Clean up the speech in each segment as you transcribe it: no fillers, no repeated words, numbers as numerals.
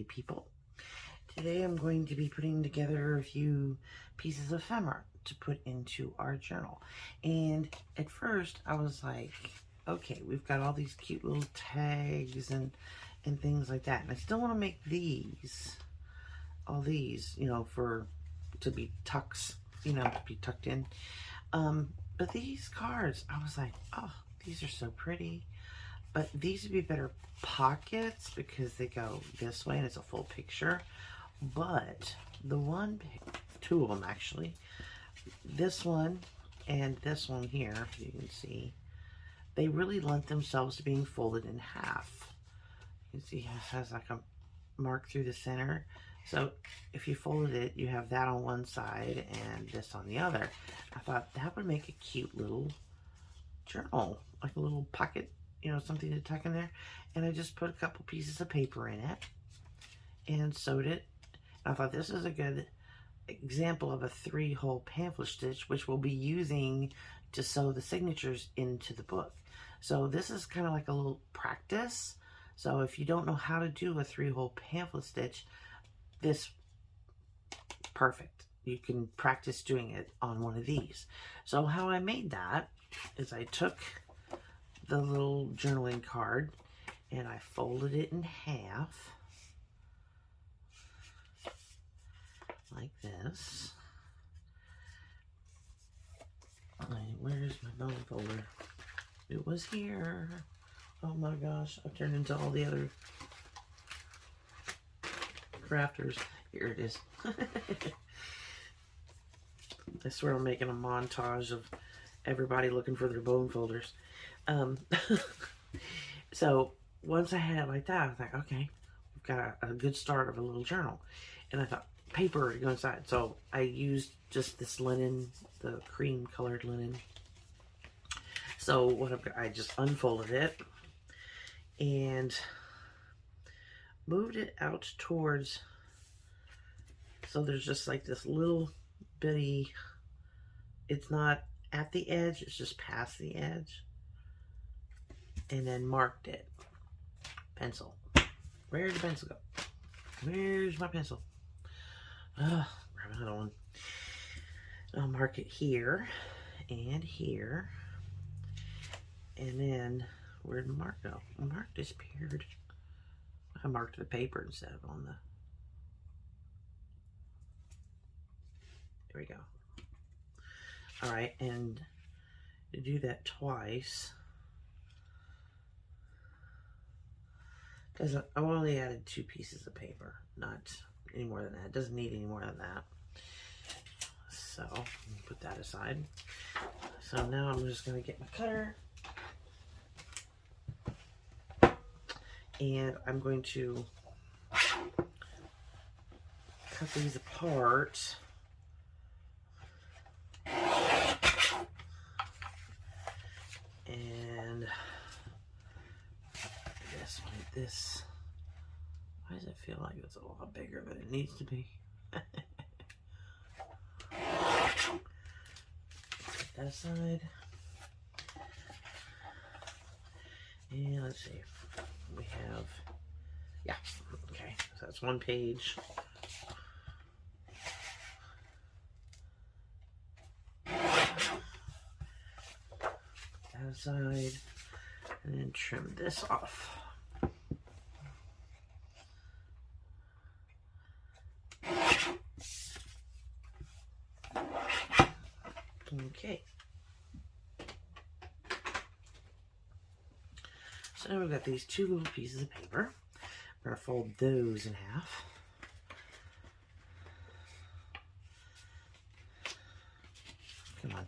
people. Today I'm going to be putting together a few pieces of ephemera to put into our journal. And at first I was like, okay, we've got all these cute little tags and things like that. And I still want to make these, all these, you know, to be tucks, you know, to be tucked in. But these cards, I was like, oh, these are so pretty. But these would be better pockets because they go this way and it's a full picture. But two of them actually, this one and this one here, if you can see, they really lent themselves to being folded in half. You can see it has like a mark through the center. So if you folded it, you have that on one side and this on the other. I thought that would make a cute little journal, like a little pocket, you know, something to tuck in there. And I just put a couple pieces of paper in it and sewed it. I thought this is a good example of a 3-hole pamphlet stitch, which we'll be using to sew the signatures into the book. So this is kind of like a little practice. So if you don't know how to do a 3-hole pamphlet stitch, this perfect. You can practice doing it on one of these. So how I made that is I took the little journaling card and I folded it in half like this. Where's my bone folder? It was here. Oh my gosh, I've turned into all the other crafters. Here it is. I swear I'm making a montage of everybody looking for their bone folders. So once I had it like that, I was like, okay, we've got a good start of a little journal. And I thought, paper to go inside. So I used just this linen, the cream colored linen. So I just unfolded it and moved it out towards, so there's just like this little bitty, it's not at the edge, it's just past the edge. And then marked it. Pencil. Where'd the pencil go? Where's my pencil? Grab another one. I'll mark it here and here. And then, where'd the mark go? The mark disappeared. I marked the paper instead of on the... There we go. Alright, and to do that twice, because I've only added 2 pieces of paper, not any more than that. It doesn't need any more than that. So, put that aside. So now I'm just going to get my cutter. And I'm going to cut these apart. And this one, this. Why does it feel like it's a lot bigger than it needs to be? Put that aside. And let's see. We have, yeah, okay. So that's 1 page. Put that aside. And then trim this off. Okay. So now we've got these 2 little pieces of paper. We're going to fold those in half. Come on.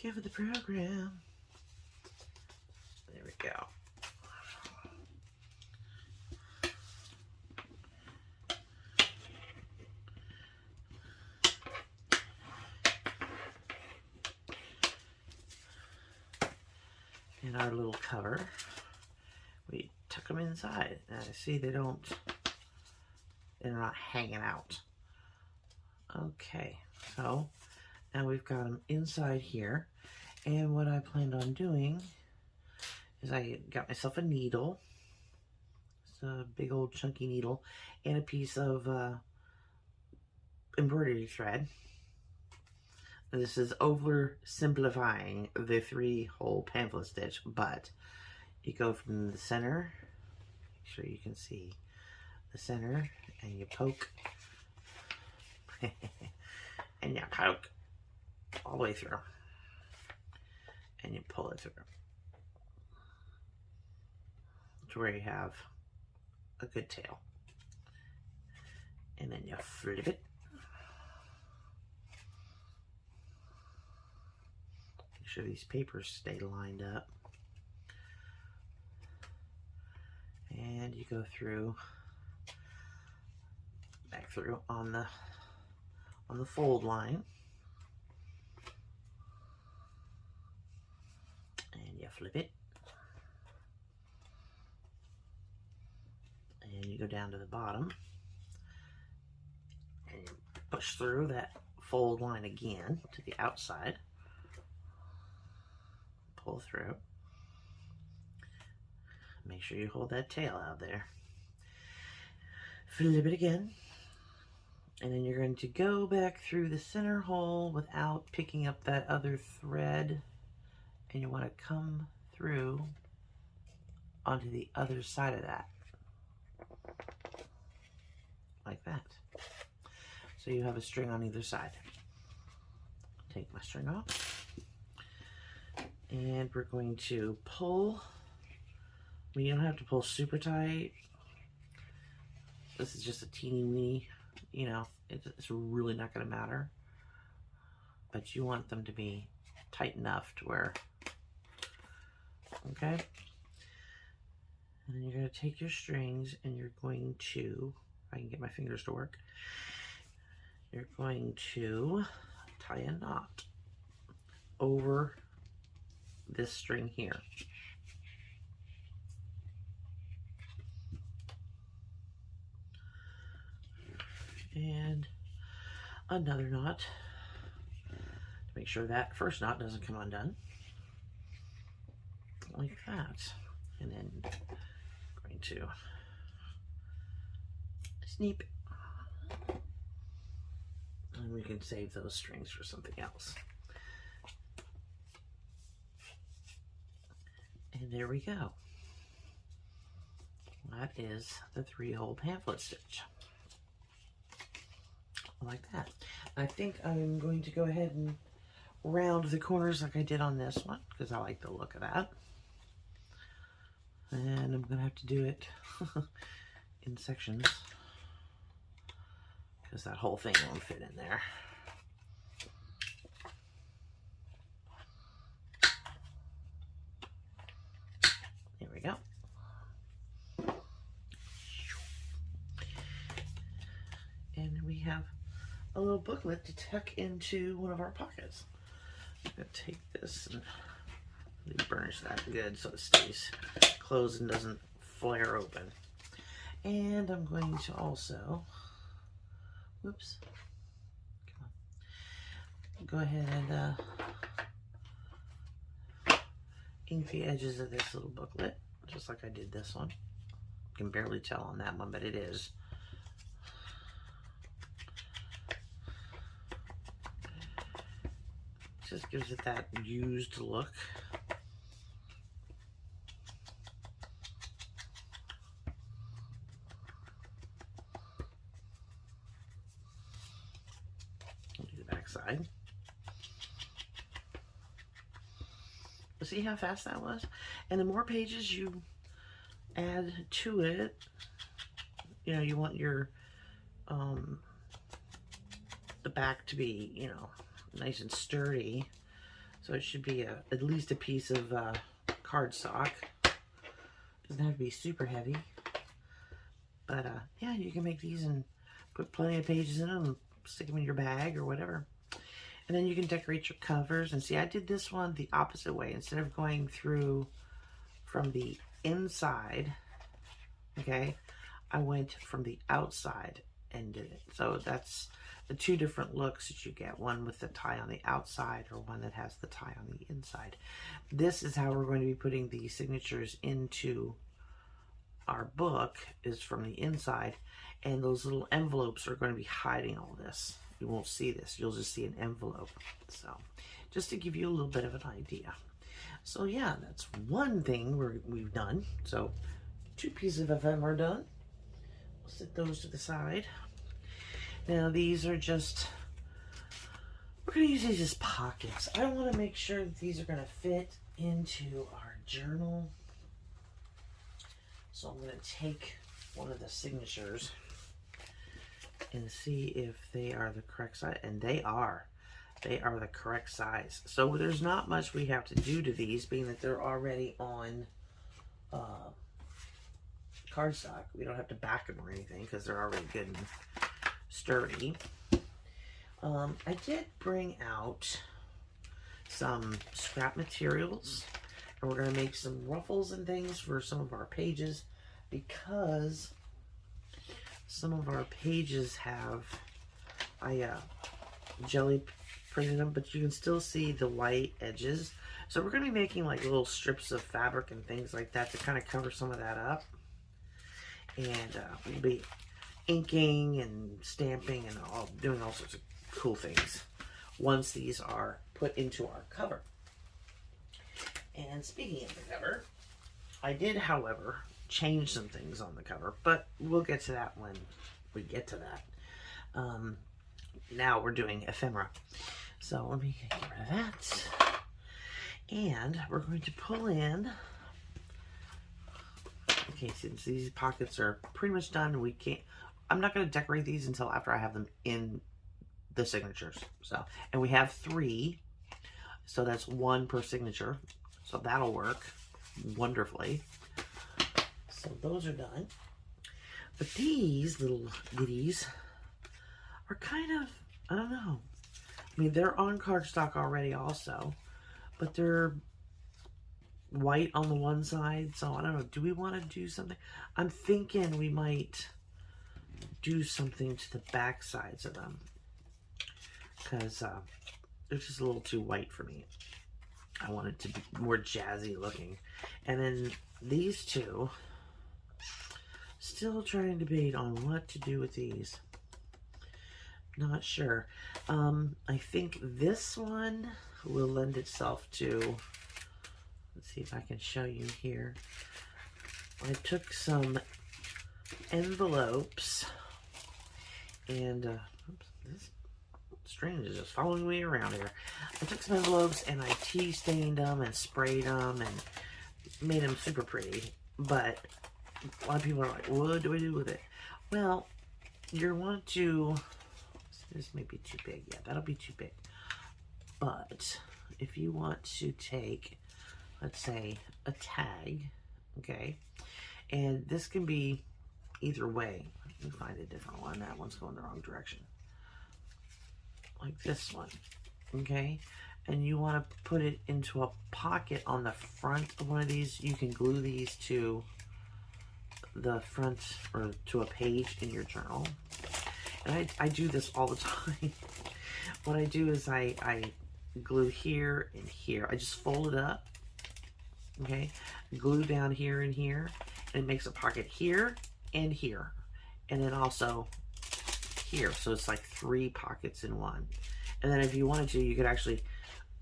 Give it the program. There we go. In our little cover, we tuck them inside. And I see they're not hanging out. Okay, so now we've got them inside here. And what I planned on doing is I got myself a needle. It's a big old chunky needle and a piece of embroidery thread. This is oversimplifying the 3-hole pamphlet stitch, but you go from the center, make sure you can see the center, and you poke, and you poke all the way through, and you pull it through to where you have a good tail, and then you flip it. Make sure these papers stay lined up, and you go through, back through on the fold line, and you flip it, and you go down to the bottom, and you push through that fold line again to the outside, pull through, make sure you hold that tail out there, flip it again, and then you're going to go back through the center hole without picking up that other thread, and you want to come through onto the other side of that, like that. So you have a string on either side. Take my string off, and we're going to pull. I mean, you don't have to pull super tight. This is just a teeny weeny, you know, it's really not going to matter. But you want them to be tight enough to where, okay? And then you're going to take your strings and you're going to, if I can get my fingers to work, you're going to tie a knot over this string here. And another knot to make sure that first knot doesn't come undone, like that. And then going to sneak, and we can save those strings for something else. And there we go. That is the 3-hole pamphlet stitch. Like that. I think I'm going to go ahead and round the corners like I did on this one, because I like the look of that. And I'm going to have to do it in sections, because that whole thing won't fit in there. There we go. And we have a little booklet to tuck into one of our pockets. I'm going to take this and really burnish that good so it stays closed and doesn't flare open. And I'm going to also, whoops, come on, go ahead and ink the edges of this little booklet, just like I did this one. You can barely tell on that one, but it is. Just gives it that used look. I'll do the back side. See how fast that was? And the more pages you add to it, you know, you want your the back to be, you know, nice and sturdy, so it should be at least a piece of cardstock. Doesn't have to be super heavy, but yeah, you can make these and put plenty of pages in them and stick them in your bag or whatever. And then you can decorate your covers. And see, I did this one the opposite way. Instead of going through from the inside, okay, I went from the outside and did it. So that's the two different looks that you get, one with the tie on the outside or one that has the tie on the inside. This is how we're going to be putting the signatures into our book is from the inside, and those little envelopes are going to be hiding all this. You won't see this. You'll just see an envelope. So just to give you a little bit of an idea. So yeah, that's one thing we've done. So 2 pieces of ephemera done. We'll set those to the side. Now these are just, we're going to use these as pockets. I want to make sure that these are going to fit into our journal. So I'm going to take one of the signatures and see if they are the correct size. And they are. They are the correct size. So there's not much we have to do to these, being that they're already on cardstock. We don't have to back them or anything because they're already good and sturdy. I did bring out some scrap materials, and we're going to make some ruffles and things for some of our pages, because some of our pages have jelly printed them, but you can still see the white edges. So we're going to be making like little strips of fabric and things like that to kind of cover some of that up. And we'll be inking and stamping and doing all sorts of cool things once these are put into our cover. And speaking of the cover, I did, however, change some things on the cover, but we'll get to that when we get to that. Now we're doing ephemera. So let me get rid of that. And we're going to pull in, okay, since these pockets are pretty much done, I'm not going to decorate these until after I have them in the signatures. So, and we have 3, so that's 1 per signature. So that'll work wonderfully. So those are done. But these little goodies are kind of, I don't know. I mean, they're on cardstock already also, but they're white on the one side. So I don't know. Do we want to do something? I'm thinking we might do something to the back sides of them, because they're just a little too white for me. I want it to be more jazzy looking. And then these 2, still trying to debate on what to do with these. Not sure. I think this one will lend itself to, let's see if I can show you here. I took some envelopes, and oops, this string is just following me around here. I took some envelopes and I tea stained them and sprayed them and made them super pretty. But a lot of people are like, what do I do with it? Well, you want to, this may be too big. Yeah, that'll be too big. But if you want to take, let's say, a tag, okay, and this can be either way. Let me find a different one. That one's going the wrong direction. Like this one, okay? And you want to put it into a pocket on the front of one of these. You can glue these to the front or to a page in your journal. And I do this all the time. What I do is I glue here and here. I just fold it up, okay? Glue down here and here, and it makes a pocket here and here. And then also here. So it's like 3 pockets in one. And then if you wanted to, you could actually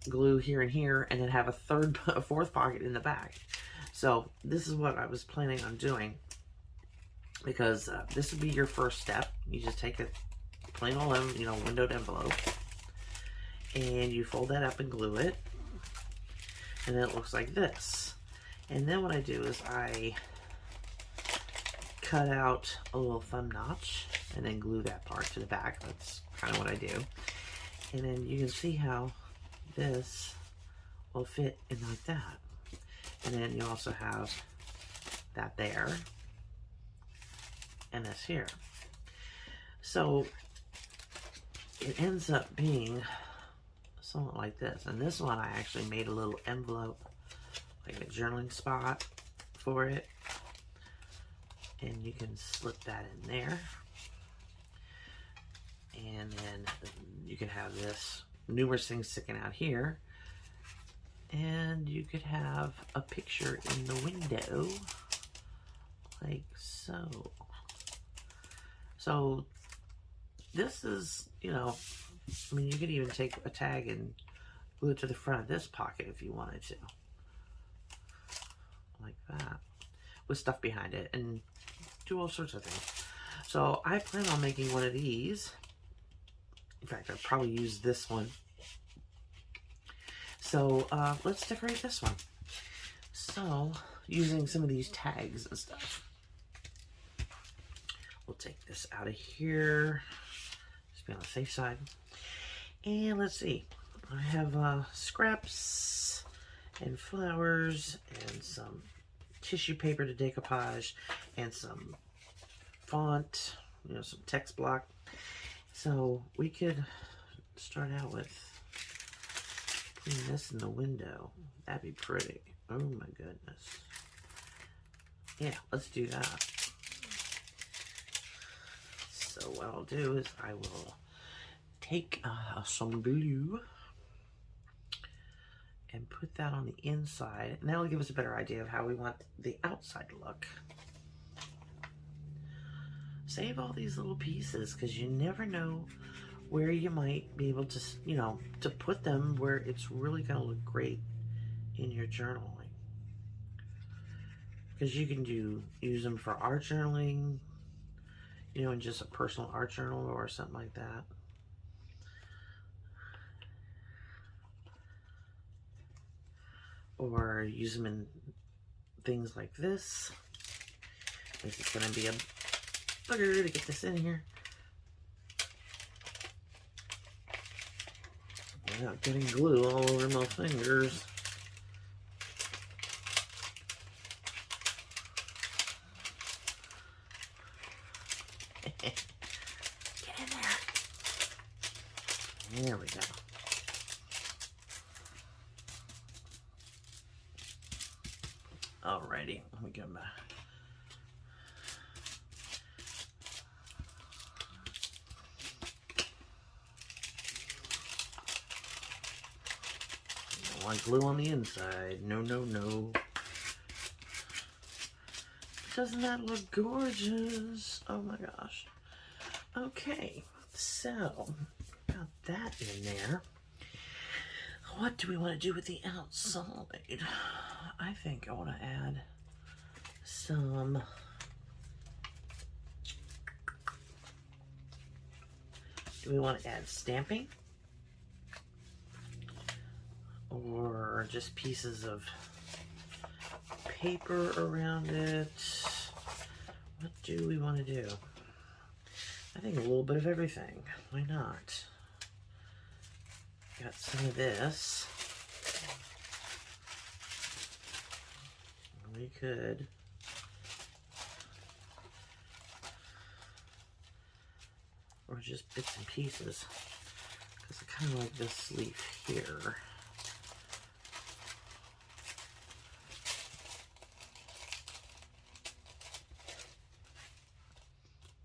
glue here and here and then have a 4th pocket in the back. So this is what I was planning on doing, because this would be your first step. You just take a plain old, windowed envelope, and you fold that up and glue it, and then it looks like this. And then what I do is I cut out a little thumb notch and then glue that part to the back. That's kind of what I do. And then you can see how this will fit in like that. And then you also have that there and this here. So it ends up being somewhat like this. And this one I actually made a little envelope, like a journaling spot for it. And you can slip that in there. And then you can have this numerous things sticking out here. And you could have a picture in the window like so. So this is, you know, I mean, you could even take a tag and glue it to the front of this pocket if you wanted to. Like that. With stuff behind it and do all sorts of things. So I plan on making one of these. In fact, I'll probably use this one. So let's decorate this one. So using some of these tags and stuff. We'll take this out of here. Just be on the safe side. And let's see. I have scraps and flowers and some tissue paper to decoupage and some font, you know, some text block. So we could start out with putting this in the window. That'd be pretty. Oh my goodness. Yeah, let's do that. So what I'll do is I will take some blue and put that on the inside, and that'll give us a better idea of how we want the outside to look. Save all these little pieces because you never know where you might be able to, you know, to put them where it's really going to look great in your journaling. Because you can use them for art journaling, you know, in just a personal art journal or something like that. Or use them in things like this. This is going to be a bugger to get this in here without getting glue all over my fingers. Get in there. There we go. Alrighty, let me get back. Don't want glue on the inside. No, no, no. Doesn't that look gorgeous? Oh my gosh. Okay, so got that in there. What do we want to do with the outside? I think I want to add some do we want to add stamping or just pieces of paper around it? What do we want to do? I think a little bit of everything. Why not? Got some of this. We could or just bits and pieces because I kind of like this leaf here.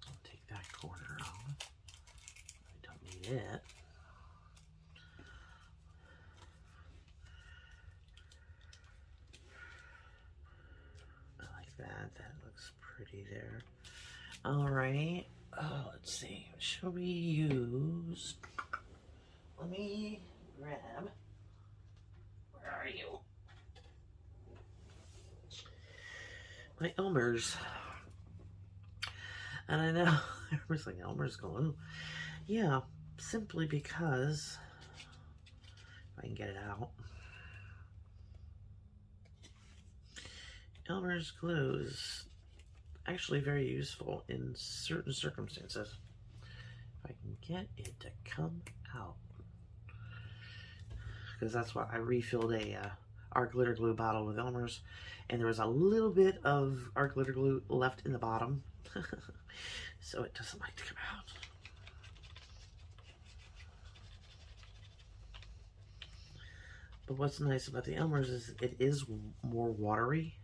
I'll take that corner off. I don't need it. That looks pretty there. All right. Let's see. Shall we use? Let me grab. Where are you? My Elmer's. And I know everyone's like Elmer's glue. Yeah, simply because if I can get it out. Elmer's glue is actually very useful in certain circumstances. If I can get it to come out. Because that's why I refilled our glitter glue bottle with Elmer's, and there was a little bit of our glitter glue left in the bottom. So it doesn't like to come out. But what's nice about the Elmer's is it is more watery.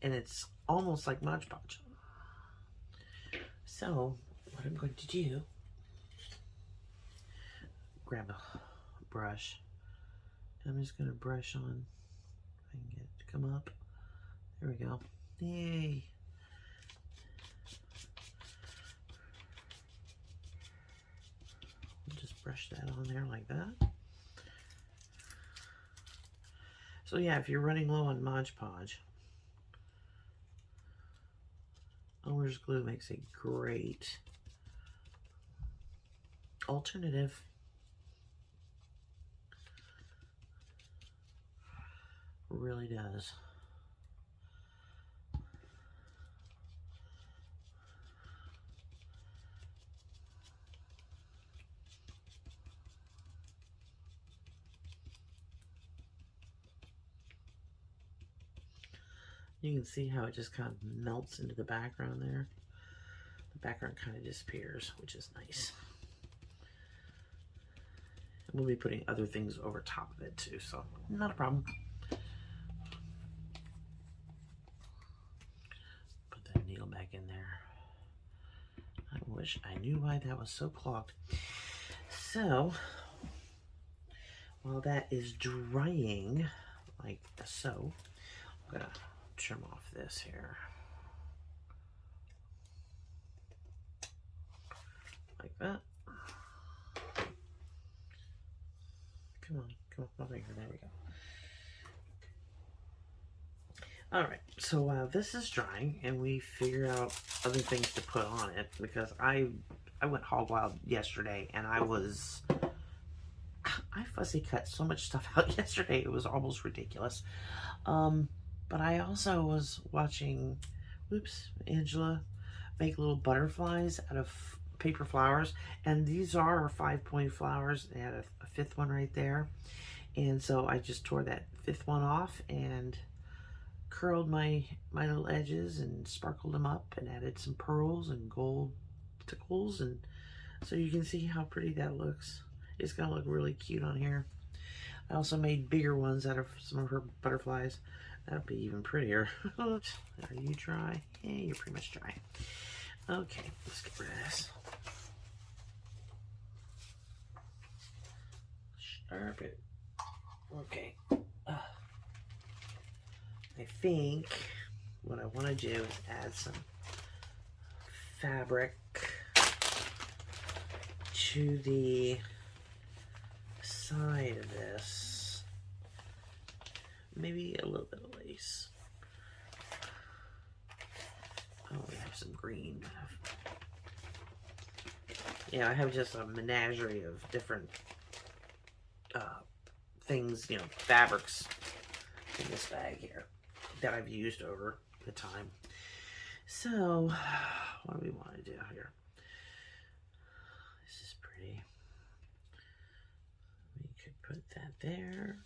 And it's almost like Mod Podge. So, what I'm going to do, grab a brush. I'm just going to brush on, if I can get it to come up. There we go. Yay. Just brush that on there like that. So yeah, if you're running low on Mod Podge, owner's glue makes a great alternative. Really does. You can see how it just kind of melts into the background there. The background kind of disappears, which is nice. And we'll be putting other things over top of it too, so not a problem. Put that needle back in there. I wish I knew why that was so clogged. So, while that is drying, like so, I'm gonna trim off this here. Like that. Come on, over here, there we go. Alright, so while this is drying and we figure out other things to put on it, because I went hog wild yesterday and I fussy cut so much stuff out yesterday, it was almost ridiculous. But I also was watching, Angela make little butterflies out of paper flowers, and these are our 5-point flowers. They had a fifth one right there, and so I just tore that fifth one off and curled my little edges and sparkled them up and added some pearls and gold tickles, and so you can see how pretty that looks. It's gonna look really cute on here. I also made bigger ones out of some of her butterflies. That'll be even prettier. Are you dry? Yeah, you're pretty much dry. Okay, let's get rid of this. Sharp it. Okay. I think what I want to do is add some fabric to the side of this. Maybe a little bit of lace. Oh, we have some green. Yeah, I have just a menagerie of different things, you know, fabrics in this bag here that I've used over the time. So, what do we want to do here? This is pretty. We could put that there.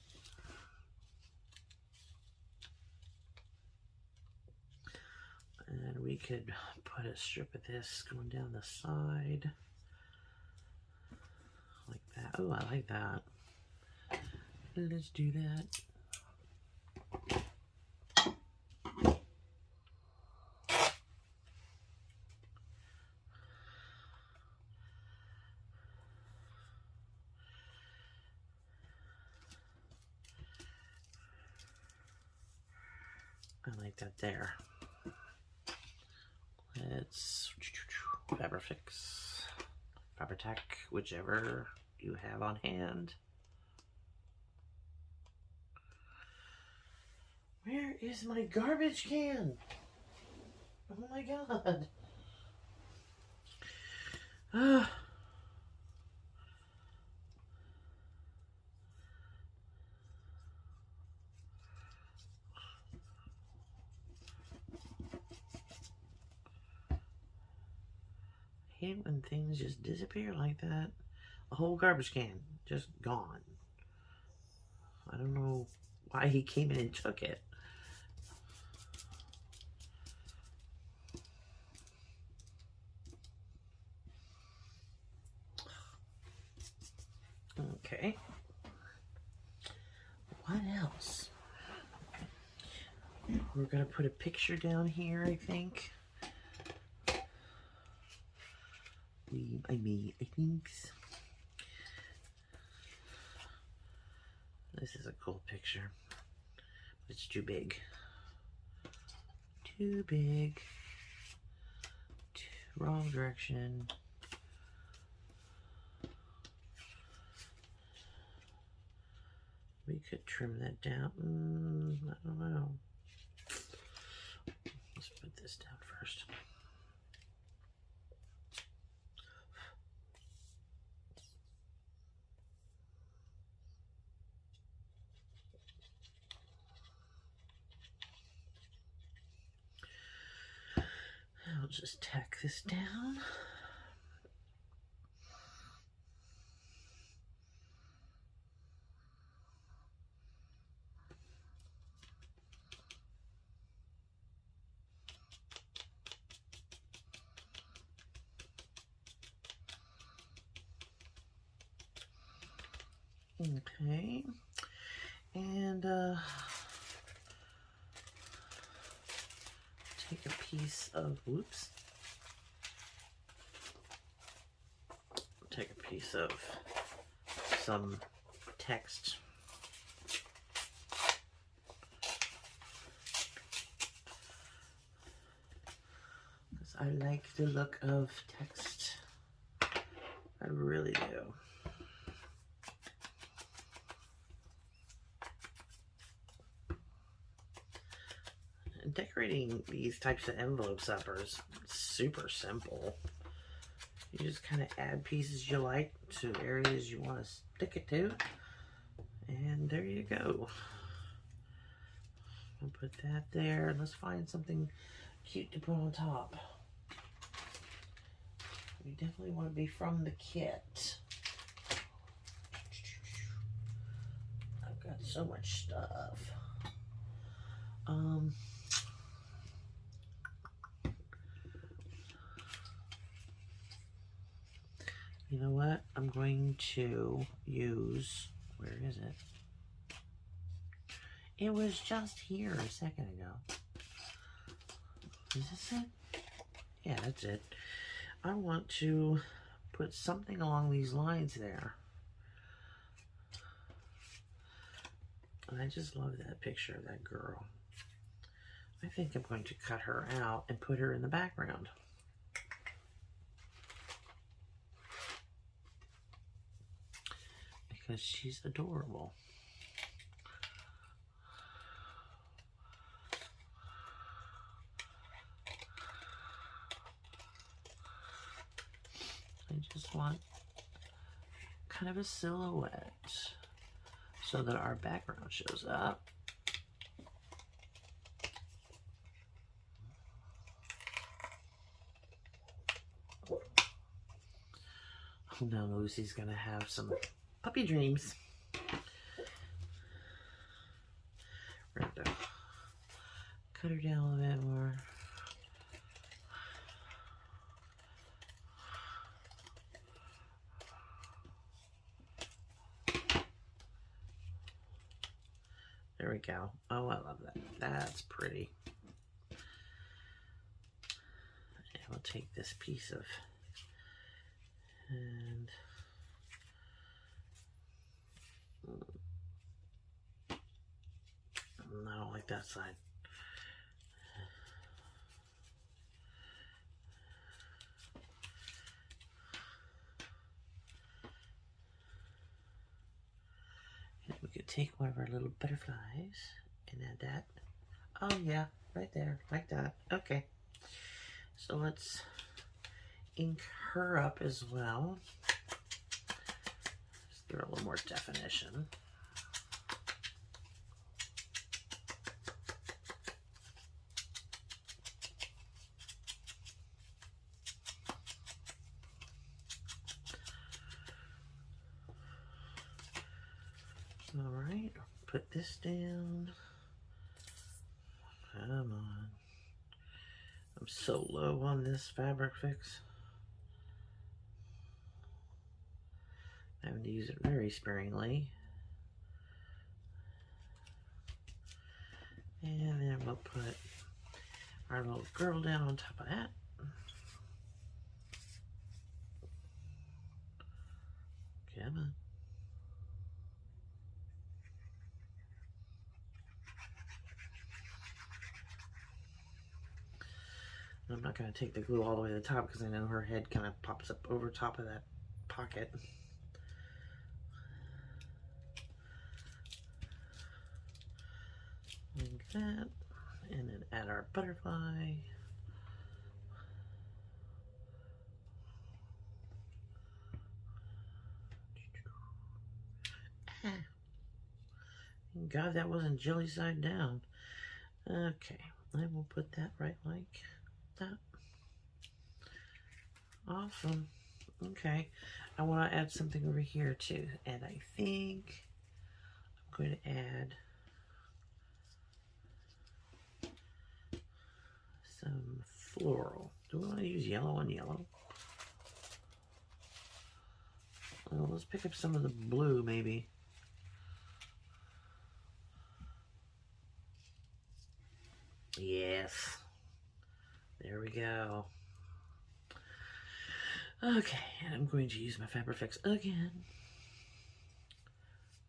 And we could put a strip of this going down the side. Like that. Oh, I like that. Let's do that. I like that there. Let's Fabrifix, Fabritech, whichever you have on hand. Where is my garbage can? Oh my god. I hate when things just disappear like that. A whole garbage can just gone. I don't know why he came in and took it. Okay. What else? We're gonna put a picture down here, I think. I think. This is a cool picture. It's too big. Too big. Wrong direction. We could trim that down. I don't know. Let's put this down first. I'll just tack this down. Okay, and take a piece of, whoops, take a piece of some text. Because I like the look of text. I really do. Decorating these types of envelopes up is super simple. You just kind of add pieces you like to areas you want to stick it to, and there you go. I'll put that there. Let's find something cute to put on top. We definitely want to be from the kit. I've got so much stuff. You know what? I'm going to use, where is it? It was just here a second ago. Is this it? Yeah, that's it. I want to put something along these lines there. And I just love that picture of that girl. I think I'm going to cut her out and put her in the background. Because she's adorable. I just want kind of a silhouette so that our background shows up. Oh no, Lucy's gonna have some puppy dreams. We're going to cut her down a little bit more. There we go. Oh, I love that. That's pretty. And we'll take this piece of, and I don't like that side. And we could take one of our little butterflies and add that. Oh yeah, right there, like that. Okay. So let's ink her up as well. Just give her a little more definition. All right, put this down. Come on. I'm so low on this fabric fix. I'm having to use it very sparingly. And then we'll put our little girl down on top of that. Come on. I'm not going to take the glue all the way to the top because I know her head kind of pops up over top of that pocket. Like that. And then add our butterfly. God, that wasn't jelly side down. Okay, I will put that right like that. Awesome. Okay, I want to add something over here too, and I think I'm going to add some floral. Do we want to use yellow on yellow? Well, let's pick up some of the blue maybe. Yes. There we go. Okay, and I'm going to use my Fabrifix again.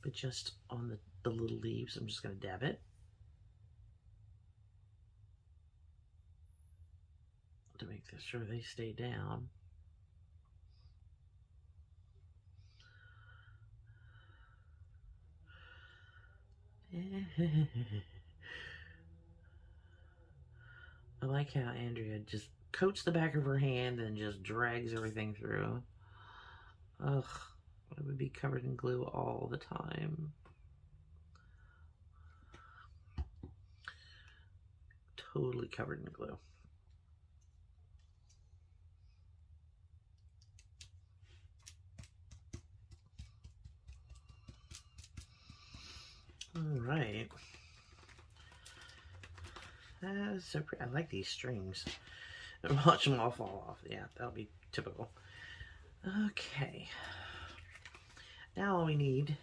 But just on the little leaves, I'm just going to dab it. To make sure they stay down. I like how Andrea just coats the back of her hand and just drags everything through. Ugh, I would be covered in glue all the time. Totally covered in glue. All right. That's so pretty. I like these strings. Watch them all fall off. Yeah, that'll be typical. Okay. Now all we need,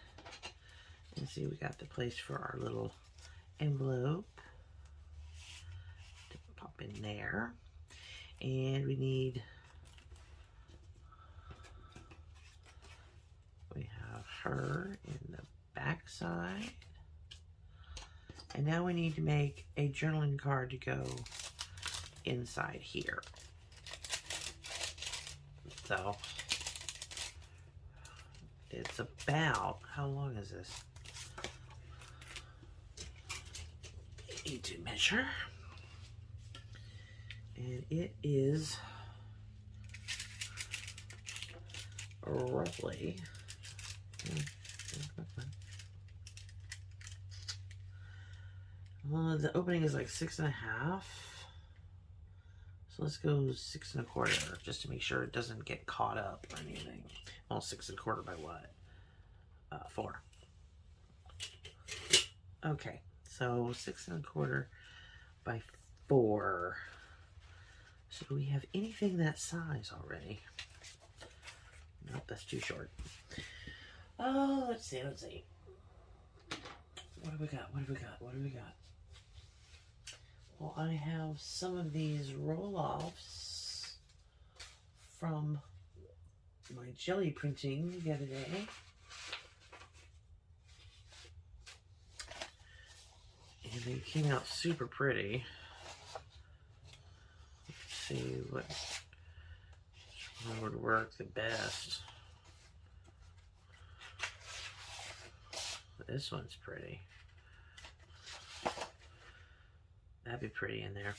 let's see, we got the place for our little envelope to pop in there. And we need, we have her in the back side. And now we need to make a journaling card to go inside here. So it's about, how long is this? I need to measure. And it is roughly, the opening is like 6.5. So let's go 6 1/4, just to make sure it doesn't get caught up or anything. Well, 6 1/4 by what? 4. Okay, so 6 1/4 by 4. So do we have anything that size already? Nope, that's too short. Oh, let's see. What have we got? Well, I have some of these roll-offs from my jelly printing the other day. And they came out super pretty. Let's see what one would work the best. This one's pretty. That'd be pretty in there,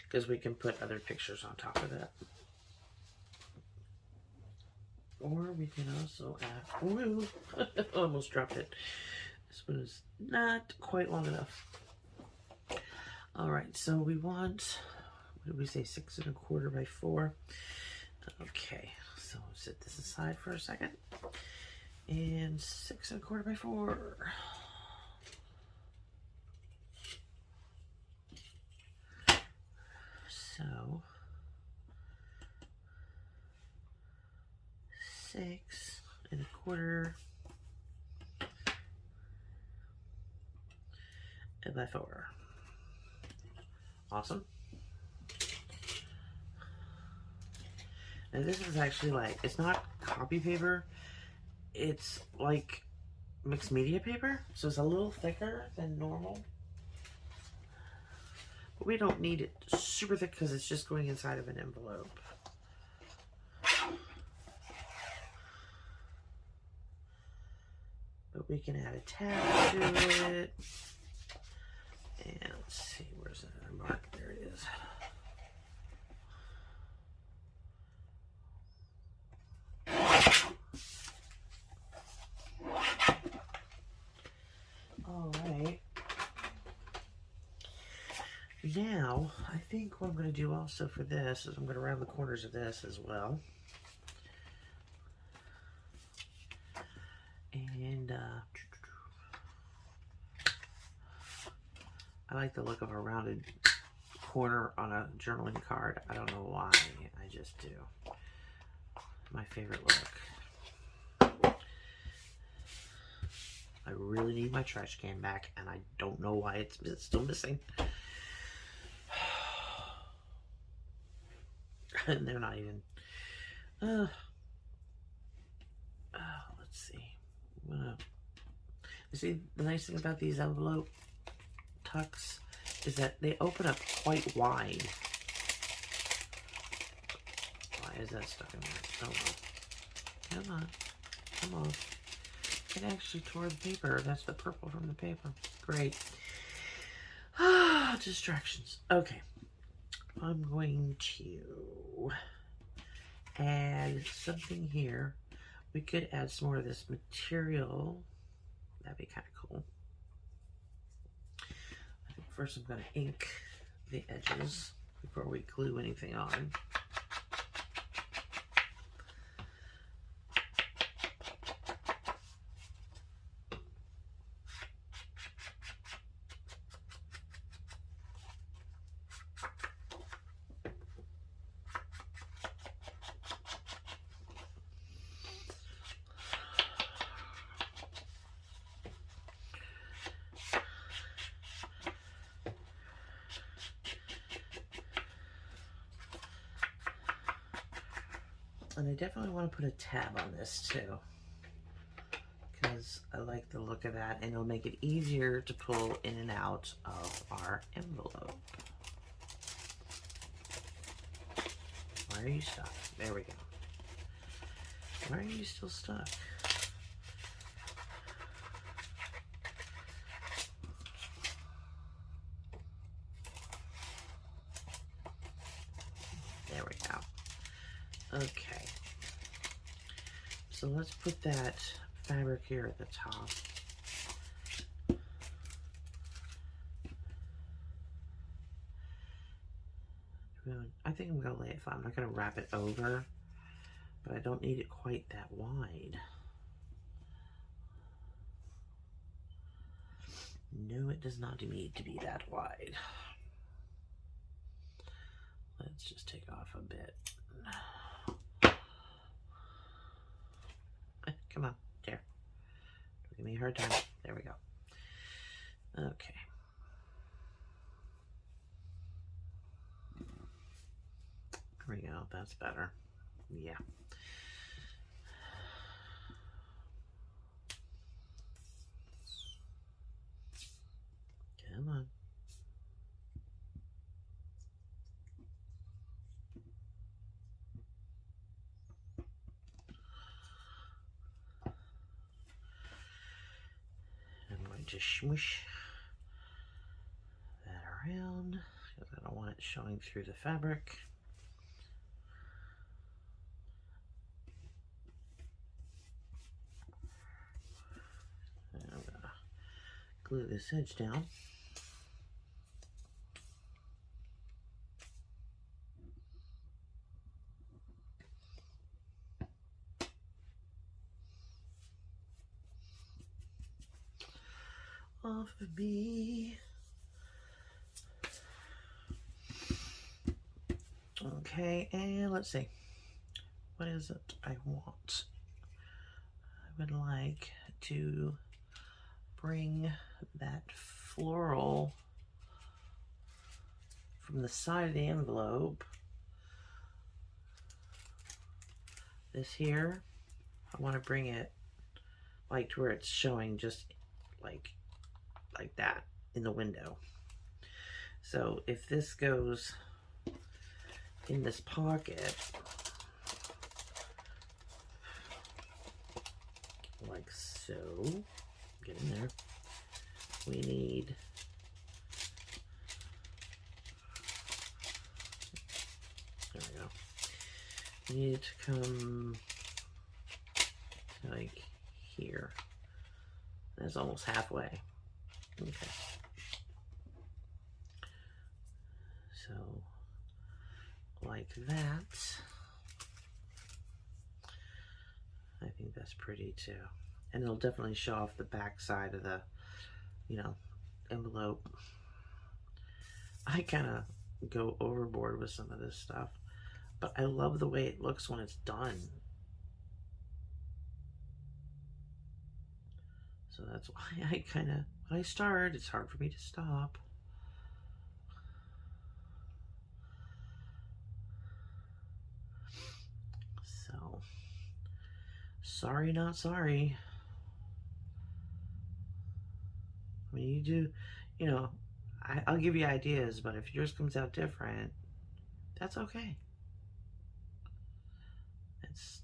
because we can put other pictures on top of that. Or we can also add, ooh, almost dropped it. This one is not quite long enough. All right, so we want, what did we say, 6 1/4 by 4. Okay, so set this aside for a second. And 6 1/4 by 4. So 6 1/4 by 4. Awesome. And this is actually like, it's not copy paper, it's like mixed media paper, so it's a little thicker than normal. we don't need it super thick because it's just going inside of an envelope. But we can add a tab to it. And let's see, where's that mark? There it is. All right. Now, I think what I'm going to do also for this is I'm going to round the corners of this as well. And I like the look of a rounded corner on a journaling card. I don't know why, I just do. My favorite look. I really need my trash can back, and I don't know why it's still missing. And they're not even. Let's see. You see, the nice thing about these envelope tucks is that they open up quite wide. Why is that stuck in there? Oh, well. Come on. Come on. It actually tore the paper. That's the purple from the paper. Great. Ah, distractions. Okay. I'm going to add something here. We could add some more of this material. That'd be kind of cool. I think first I'm going to ink the edges before we glue anything on. And I definitely want to put a tab on this too, because I like the look of that, and it'll make it easier to pull in and out of our envelope. Why are you stuck? There we go. Why are you still stuck? There we go. Okay. So let's put that fabric here at the top. I think I'm going to lay it flat. I'm not going to wrap it over, but I don't need it quite that wide. No, it does not need to be that wide. Let's just take off a bit. Come on, there. Don't give me a hard time. There we go. Okay. There we go. That's better. Yeah. Come on. To smoosh that around because I don't want it showing through the fabric. And I'm gonna glue this edge down. Off of me. Okay, and let's see. What is it I want? I would like to bring that floral from the side of the envelope. This here, I want to bring it like to where it's showing just like that in the window. So if this goes in this pocket, like so, get in there, we need there we go. We need it to come like here. That's almost halfway. Okay. So, like that. I think that's pretty too. And it'll definitely show off the back side of the, you know, envelope. I kind of go overboard with some of this stuff, but I love the way it looks when it's done. So that's why I kind of, when I start, it's hard for me to stop. So, sorry, not sorry. I mean, you do, you know, I'll give you ideas, but if yours comes out different, that's okay. It's,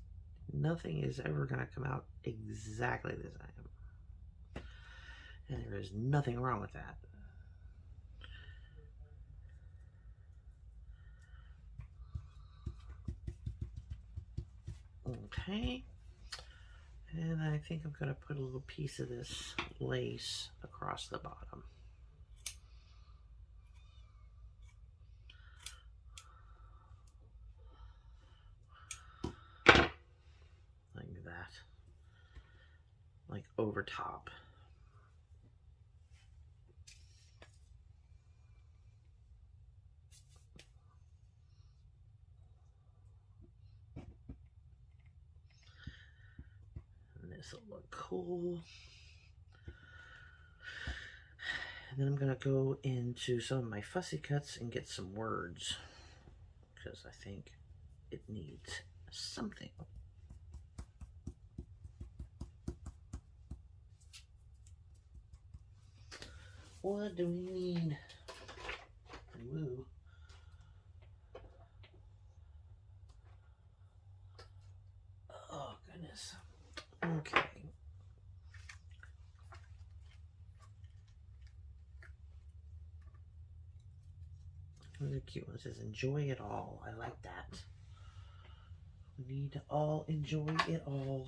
nothing is ever going to come out exactly the same. And there is nothing wrong with that. Okay. And I think I'm going to put a little piece of this lace across the bottom. Like that. Like over top. And this will look cool. And then I'm going to go into some of my fussy cuts and get some words, because I think it needs something. What do we need? Woo. Oh, goodness. Okay. Those are cute ones. It says enjoy it all. I like that. We need to all enjoy it all.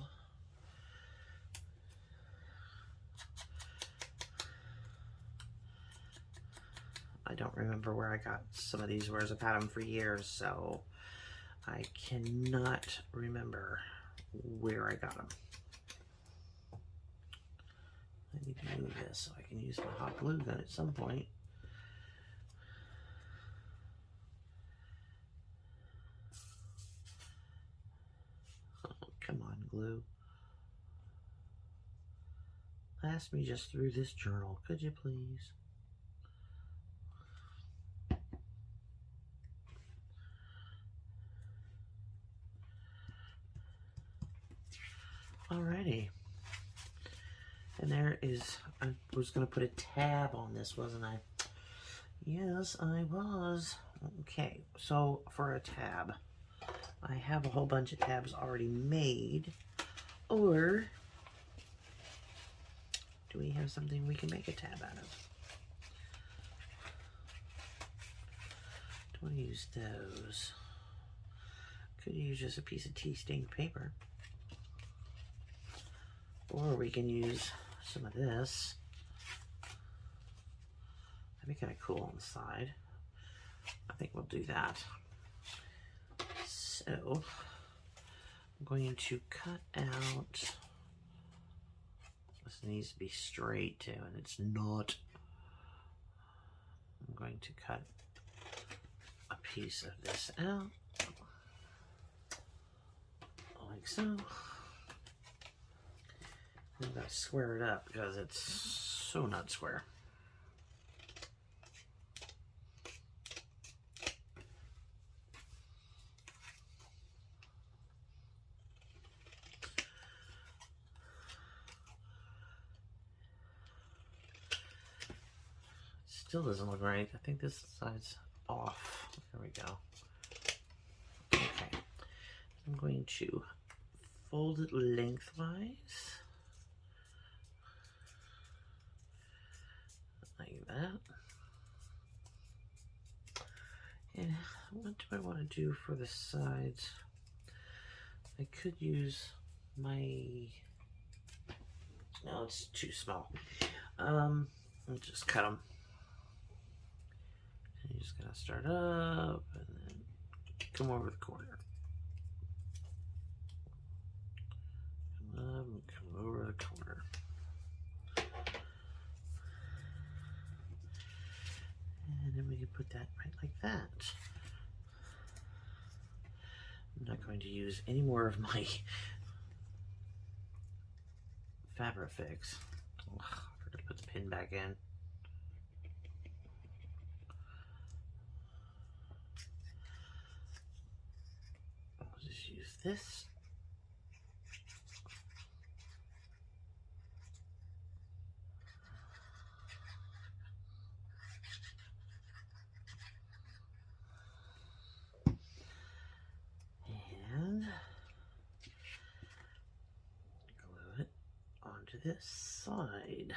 I don't remember where I got some of these, whereas I've had them for years, so I cannot remember where I got them. I need to move this so I can use my hot glue gun at some point. Oh, come on, glue. Last me just through this journal, could you please? Alrighty. And there is, I was going to put a tab on this, wasn't I? Yes, I was. Okay, so for a tab, I have a whole bunch of tabs already made. Or do we have something we can make a tab out of? Don't use those. Could use just a piece of tea stained paper. Or we can use some of this. That'd be kind of cool on the side. I think we'll do that. So I'm going to cut out. This needs to be straight too, and it's not. I'm going to cut a piece of this out, like so. I've got to square it up because it's so not square. Let's Still doesn't look right. I think this side's off. There we go. Okay. I'm going to fold it lengthwise. Like that. And what do I want to do for the sides? I could use my... No, it's too small. I'll just cut them. And you're just gonna start up and then come over the corner. Come up and come over the corner. And then we can put that right like that. I'm not going to use any more of my Fabrifix. Ugh, I forgot to put the pin back in. I'll just use this. And glue it onto this side.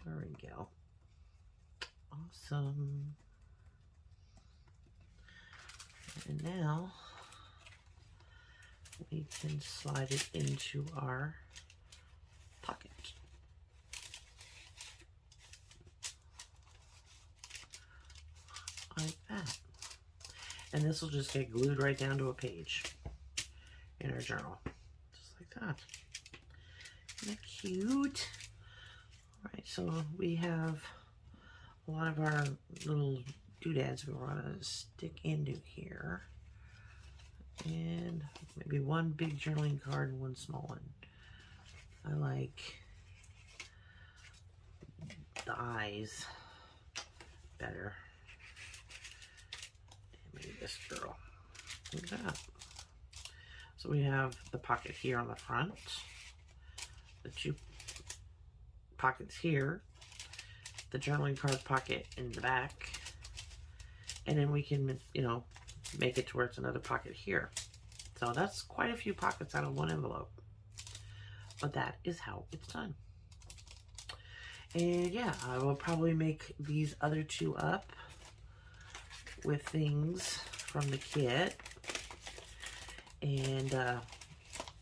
There we go. Awesome. And now we can slide it into our pocket. Like that. And this will just get glued right down to a page in our journal. Just like that. Isn't that cute? Alright, so we have a lot of our little doodads we want to stick into here. And maybe one big journaling card and one small one. I like the eyes better. And maybe this girl. Like that. So we have the pocket here on the front. The two pockets here, the journaling card pocket in the back, and then we can, you know, make it to where it's another pocket here. So that's quite a few pockets out of one envelope, but that is how it's done. And yeah, I will probably make these other two up with things from the kit and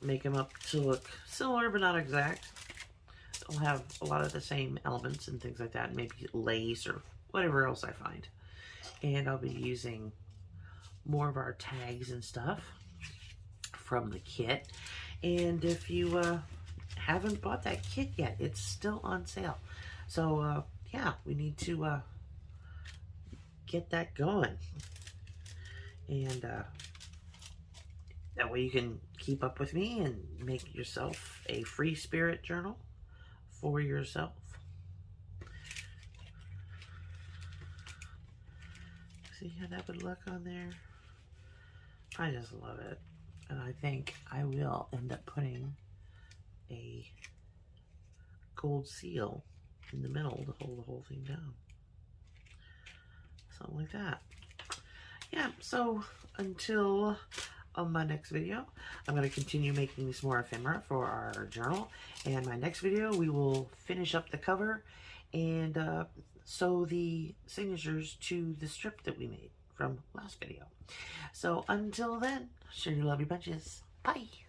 make them up to look similar but not exact. They'll have a lot of the same elements and things like that, maybe lace or whatever else I find. And I'll be using more of our tags and stuff from the kit. And if you haven't bought that kit yet, it's still on sale. So yeah, we need to get that going. And that way you can keep up with me and make yourself a free spirit journal for yourself. See how that would look on there? I just love it. And I think I will end up putting a gold seal in the middle to hold the whole thing down. Something like that. Yeah, so until on my next video, I'm going to continue making some more ephemera for our journal. And my next video, we will finish up the cover and sew the signatures to the strip that we made from last video. So until then, sure you love your bunches. Bye.